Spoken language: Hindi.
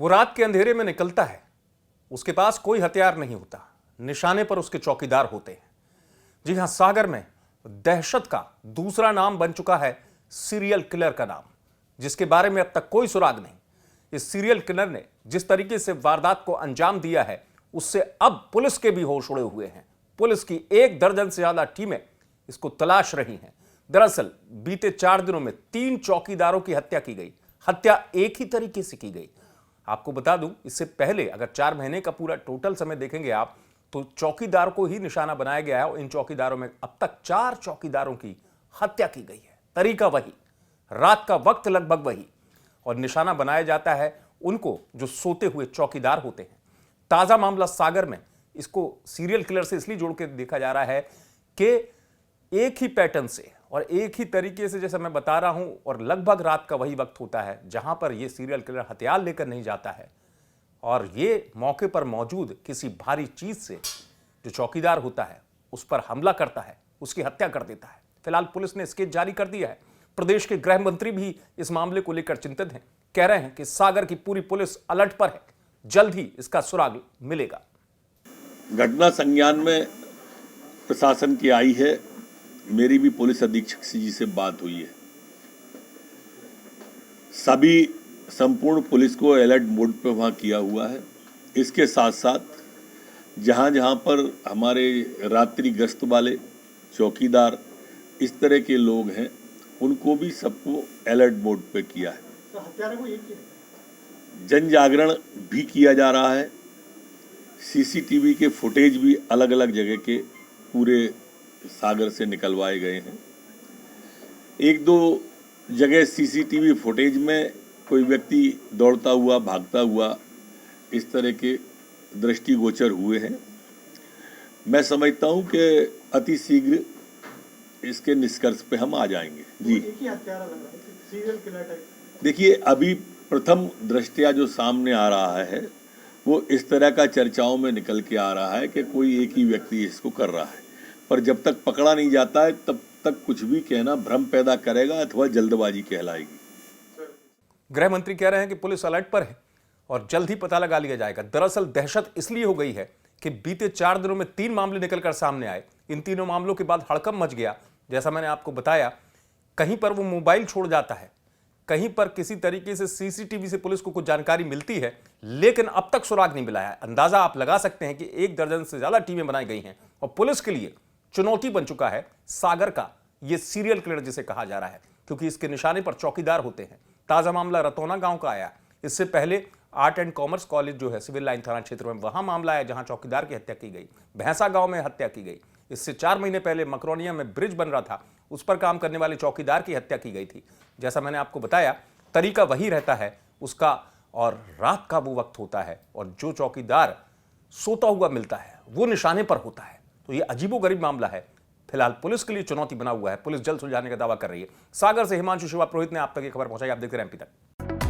वो रात के अंधेरे में निकलता है, उसके पास कोई हथियार नहीं होता, निशाने पर उसके चौकीदार होते हैं। जी हां, सागर में दहशत का दूसरा नाम बन चुका है सीरियल किलर का नाम, जिसके बारे में अब तक कोई सुराग नहीं। इस सीरियल किलर ने जिस तरीके से वारदात को अंजाम दिया है, उससे अब पुलिस के भी होश उड़े हुए हैं। पुलिस की 1 दर्जन से ज्यादा टीमें इसको तलाश रही हैं। दरअसल बीते 4 दिनों में 3 चौकीदारों की हत्या की गई। हत्या एक ही तरीके से की गई। आपको बता दूं, इससे पहले अगर 4 महीने का पूरा टोटल समय देखेंगे आप, तो चौकीदार को ही निशाना बनाया गया है और इन चौकीदारों में अब तक 4 चौकीदारों की हत्या की गई है। तरीका वही, रात का वक्त लगभग वही, और निशाना बनाया जाता है उनको जो सोते हुए चौकीदार होते हैं। ताजा मामला सागर में इसको सीरियल किलर से इसलिए जोड़ के देखा जा रहा है कि एक ही पैटर्न से और एक ही तरीके से, जैसे मैं बता रहा हूं, और लगभग रात का वही वक्त होता है जहां पर यह सीरियल किलर हथियार लेकर नहीं जाता है और ये मौके पर मौजूद किसी भारी चीज से जो चौकीदार होता है उस पर हमला करता है, उसकी हत्या कर देता है। फिलहाल पुलिस ने स्केच जारी कर दिया है। प्रदेश के गृह मंत्री भी इस मामले को लेकर चिंतित हैं। कह रहे हैं कि सागर की पूरी पुलिस अलर्ट पर है, जल्द ही इसका सुराग मिलेगा। घटना संज्ञान में प्रशासन की आई है। मेरी भी पुलिस अधीक्षक जी से बात हुई है। सभी संपूर्ण पुलिस को अलर्ट मोड पे वहाँ किया हुआ है। इसके साथ साथ जहाँ जहाँ पर हमारे रात्रि गश्त वाले चौकीदार इस तरह के लोग हैं, उनको भी सबको अलर्ट मोड पे किया है। तो हत्यारे को एक ही जन जागरण भी किया जा रहा है। सीसीटीवी के फुटेज भी अलग अलग जगह के पूरे सागर से निकलवाए गए हैं। 1-2 जगह सीसीटीवी फुटेज में कोई व्यक्ति दौड़ता हुआ, भागता हुआ इस तरह के दृष्टिगोचर हुए हैं। मैं समझता हूं कि अति शीघ्र इसके निष्कर्ष पे हम आ जाएंगे। जी, एक ही हत्यारा लग रहा है, सीरियल किलर टाइप। देखिए, अभी प्रथम दृष्टया जो सामने आ रहा है वो इस तरह का चर्चाओं में निकल के आ रहा है कि कोई एक ही व्यक्ति इसको कर रहा है, पर जब तक पकड़ा नहीं जाता है तब तक कुछ भी कहना भ्रम पैदा करेगा अथवा जल्दबाजी कहलाएगी। गृह मंत्री कह रहे हैं कि पुलिस अलर्ट पर है और जल्द ही पता लगा लिया जाएगा। दरअसल दहशत इसलिए हो गई है कि बीते 4 दिनों में 3 मामले निकलकर सामने आए। इन तीनों मामलों के बाद हड़कंप मच गया। जैसा मैंने आपको बताया, कहीं पर वो मोबाइल छोड़ जाता है, कहीं पर किसी तरीके से सीसीटीवी से पुलिस को कुछ जानकारी मिलती है, लेकिन अब तक सुराग नहीं मिला है। अंदाजा आप लगा सकते हैं कि 1 दर्जन से ज्यादा टीमें बनाई गई हैं और पुलिस के लिए चुनौती बन चुका है सागर का यह सीरियल किलर जिसे कहा जा रहा है, क्योंकि इसके निशाने पर चौकीदार होते हैं। ताजा मामला रतौना गांव का आया। इससे पहले आर्ट एंड कॉमर्स कॉलेज जो है सिविल लाइन थाना क्षेत्र में, वहां मामला आया जहां चौकीदार की हत्या की गई। भैंसा गांव में हत्या की गई। इससे 4 महीने पहले मकरोनिया में ब्रिज बन रहा था, उस पर काम करने वाले चौकीदार की हत्या की गई थी। जैसा मैंने आपको बताया, तरीका वही रहता है उसका, और रात का वो वक्त होता है और जो चौकीदार सोता हुआ मिलता है वो निशाने पर होता है। तो ये अजीबोगरीब मामला है। फिलहाल पुलिस के लिए चुनौती बना हुआ है। पुलिस जल्द सुलझाने का दावा कर रही है। सागर से हिमांशु शिवा पुरोहित ने आप तक ये खबर पहुंचाई। आप देखते रहे एमपी तक।